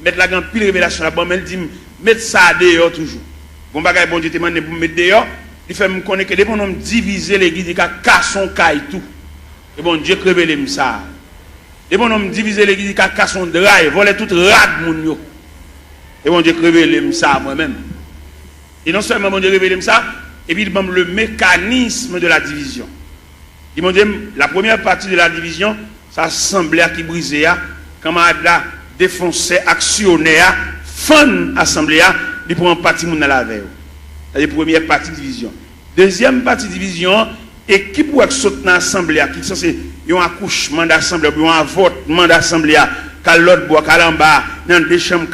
mettre la grande pile révélation là-bas, mais il dit, mettre ça dehors toujours. Bon bagay bon Dieu te demande pour mettre dehors, il fait me connaître que dès qu'on diviser l'église, il a cassé son caille tout. Et bon Dieu révèle ça. Dès qu'on diviser l'église, il a cassé son drive, voler tout rad moun yo. Et bon Dieu révèle ça moi-même. Et non seulement bon Dieu révèle ça, et puis il demande le mécanisme de la division. Il m'a dit la première partie de la division, ça assemblée qui brisait, camarade là défoncé, actionnaire, fan assemblée, il prend partie moun dans la veille. C'est la première partie de division. Deuxième partie de division, équipe ou saute dans l'assemblée, qui sont un accouchement d'assemblée, un votement d'assemblée, qu'à l'autre bois, qu'à l'en bas, dans des chambres,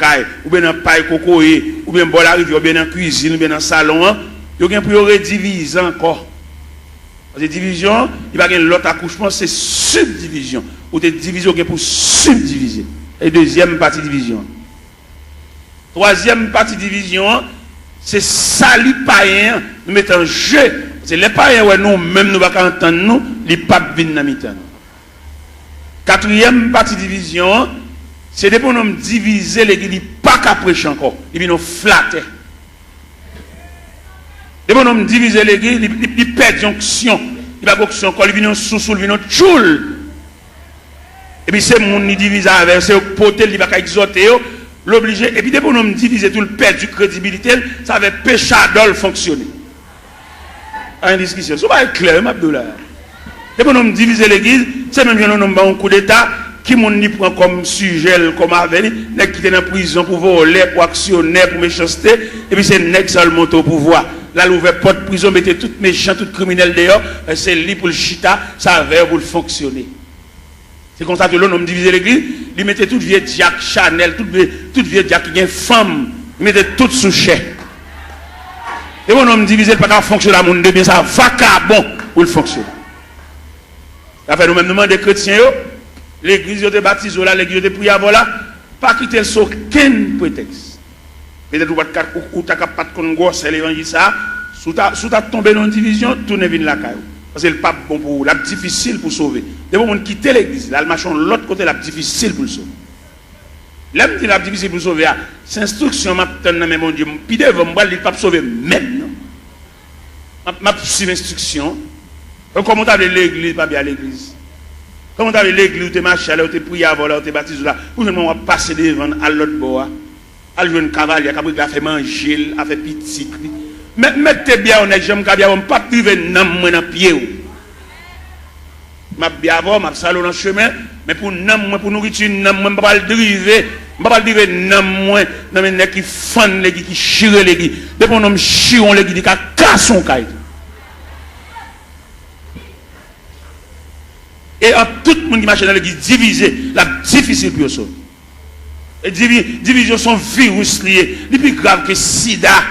ou bien dans paille cocoé, ou bien dans la rivière, ou bien dans la cuisine, ou bien dans le salon, il y a pour rediviser encore. Parce que division, il va y avoir l'autre accouchement, c'est subdivision. Ou des divisions pour subdiviser. Et deuxième partie division. Troisième partie division, c'est salut païen, nous mettons en jeu. C'est les païens, ouais, nous, même nous, ne pouvons pas entendre nous, les papes viennent dans le temps. Quatrième partie division, c'est des bonhommes diviser l'église, ils ne pas qu'à prêcher encore, ils viennent nous flatter. Les bonhommes diviser l'église, ils perdent jonction, ils ne pas encore, ils viennent sous, ils viennent tchoul. Et puis c'est mon qui divise avec, c'est poté, il va exhorter, l'obliger. Et puis des bonhommes diviser tout le perd du crédibilité, ça va péché d'ol fonctionner. En discussion, ça va être clair, Abdoulaye. Les bonhommes diviser l'église, c'est même un coup d'état qui m'ont prend comme sujet, comme avenir, qui est dans la prison pour voler, pour actionner, pour méchanceté, et puis c'est nèg seulement au pouvoir. Là, l'ouvert porte prison, mettez tout méchant, tout criminel dehors, c'est lui pour le chita, ça va pour le fonctionner. C'est comme ça que l'homme divisait l'église, il mettait tout vieux Jack Chanel, tout vieux Jack qui est femme, il mettait tout sous chèque. Et mon homme divisé, pas qu'à fonctionner à mon bien, ça vacabon pour le fonctionner. Ça fait nous-mêmes demander des chrétiens, l'église de baptisé là, l'église de prière là, pas quitter sur aucun prétexte. Peut-être ou tu n'as pas de gosse, l'évangile ça, sous ta tombé dans une division, tout ne vient la caille. Parce que le pape bon pour la difficile pour sauver. Des gens qui quittent l'église, là, le machin de l'autre côté, la difficile pour le sauver. Là, je dis la difficile pour sauver, c'est instruction, je mais mon Dieu, puis devant moi, il ne peut pas sauver maintenant. Je suis l'instruction. Comment tu as l'église, pas bien l'église. Comment tu as l'église, où tu es marché, où tu es prié avant, où tu es baptisé là, où tu vas passer devant à l'autre bord, à jouer un cavalier, qui a fait manger, a fait petit. Mettez bien, on est jamais bien, on ne peut pas priver dans le pied. Je bien avant, je salon dans le chemin, mais pour nourriture, je ne peux pas le driver. Je ne peux pas le driver dans le qui fan, qui chire les guides. Dès qu'on a chire les guides, qui casse son caille. Et tout le monde qui marche dans l'église divisé, la difficile pour eux. Et division sont virus liés, les plus grave que sida.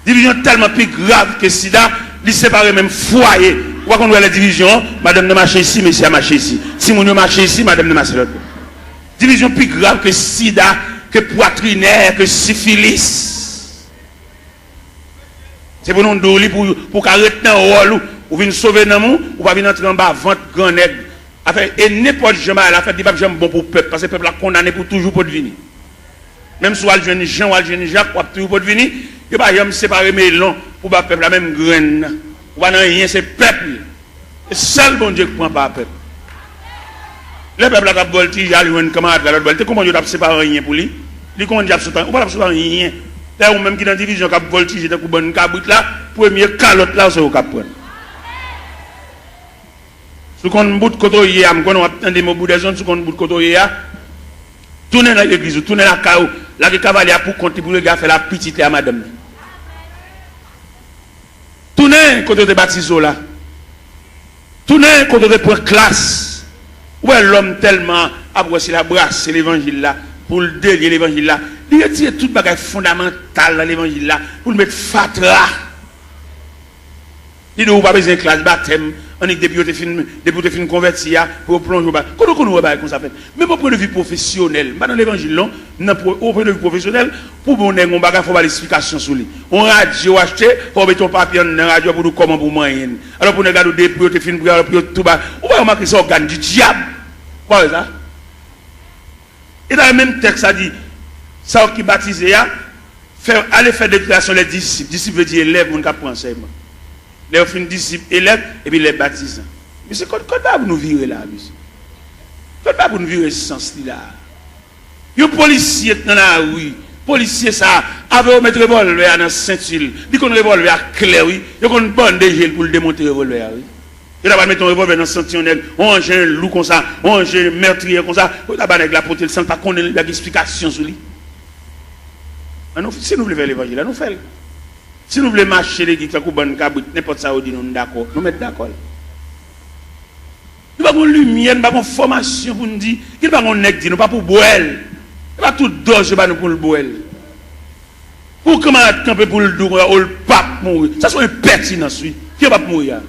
Division tellement plus grave que sida, ils séparent même foyer. Ou qu'on voit la division, madame ne marche ici, monsieur a marché ici. Si mon marche ici, madame ne marche l'autre. Division plus grave que sida, que poitrinaire, que syphilis. C'est pour nous donner pour qu'arrêter un rôle ou venir sauver dans monde, ou pas venir entrer en bas, vente grand nègre. Et n'importe jamais à la fête, il va jamais bon pour le peuple, parce que le peuple a condamné pour toujours pour devenir. Même si on a le jeune Jean ou le jeune Jacques, pour toujours pour devenir, il va jamais séparer mes longs pour le peuple, la même graine. Ou pas rien, c'est le peuple. C'est seul bon Dieu qui prend pas le peuple. Le peuple a voltigé, il a un camarade à l'autre voltigé. Comment Dieu a séparé rien pour lui? Il dit a séparé, on va séparer rien. D'ailleurs, même qui dans la division, qui a voltigé, dans une caboute là, premier calotte là, c'est au cap. Si on bout de côté, on a entendu mon bout de zone, si on bout de côté, tournez dans l'église, tournez dans la caou, là, le cavalier pour compter pour le gars faire la petite à madame. Tournez côté de baptiso là. Tournez côté de point classe. Où est l'homme tellement apprécié la brasse, c'est l'évangile là, pour le délier l'évangile là. Il retire tout bagage fondamental dans l'évangile là, pour le mettre fatra. Il ne doit pas besoin de classe baptême. On est depuis que tu converti pour plonger. Comment on va comme ça fait? Même au point de vue professionnel, pas dans l'évangile, non, au point de vue professionnel, pour qu'on ait un bagage, il faut avoir l'explication sur lui. On radio acheté, pour mettre ton papier dans la radio pour nous comment pour moyen. Alors pour nous regarder depuis que tu tout bas, on va remarquer ça organe du diable. Quoi ça? Et dans le même texte, ça dit, ça qui baptise, aller faire des créations les disciples. Disciples veut dire élèves, mon cap enseignement. Les offres disciples, élèves, et puis les baptisants. Mais c'est quoi pour nous virer là, monsieur? Quoi pour nous virer ce sens-là? Les policiers dans la rue, policiers ça, avec mettre revolver dans la ceinture, dit qu'on revolver clair, oui, et qu'on bonne des gels pour le démonter revolver, oui. Il va mettre un revolver dans le sentinelle, on a un loup comme ça, on a un meurtrier comme ça, on a la portée le sang, pas qu'on ait une explication sur lui. Si nous voulons faire l'évangile, nous faisons. Si nous voulons marcher l'église, n'importe ça, nous sommes d'accord. Nous mettons d'accord. Nous n'avons pas de lumière, nous n'avons pas de formation pour nous dire, nous n'avons pas de nous pas pour boire. Nous n'avons pas tout d'os pour le boire. Pour comment camper pour le dos, ou le pape mourir. Ça c'est une pertinence, oui. Qui va mourir?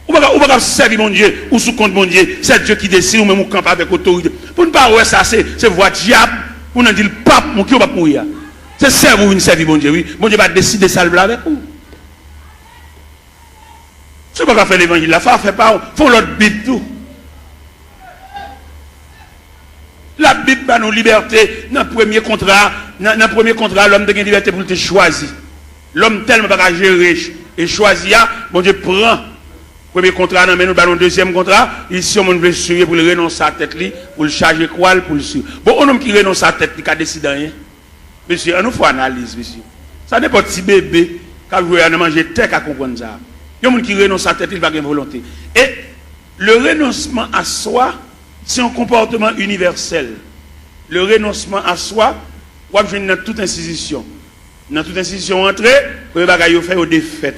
Ou pas servir mon Dieu, ou sous compte mon Dieu, c'est Dieu qui décide, ou même on campe avec autorité. Pour ne pas voir ça, c'est voix diable, pour nous dire le pape, qui va mourir. C'est servir ou une servir mon Dieu, oui. Mon Dieu va décider ça avec vous. Si vous ne pouvez pas faire l'évangile, la fait pas, faut l'autre Bible tout. La Bible va nous liberté. Dans le premier contrat, l'homme a une liberté pour te choisir. L'homme tellement pas gérer et choisir, bon Dieu prend. Premier contrat, nous avons un deuxième contrat. Ici, on veut suivre pour le renoncer à la tête, pour le charger quoi, pour le suivre. Bon, un homme qui renonce à la tête, il a décidé rien. Monsieur, on nous faut analyse, monsieur. Ça n'est pas petit bébé qui a joué à manger tête à comprendre ça. Il y a des gens qui renoncent à la tête, il va avoir une volonté. Et le renoncement à soi, c'est un comportement universel. Le renoncement à soi, on va dans toute institution. Dans toute institution entrée, on va faire aux défaites.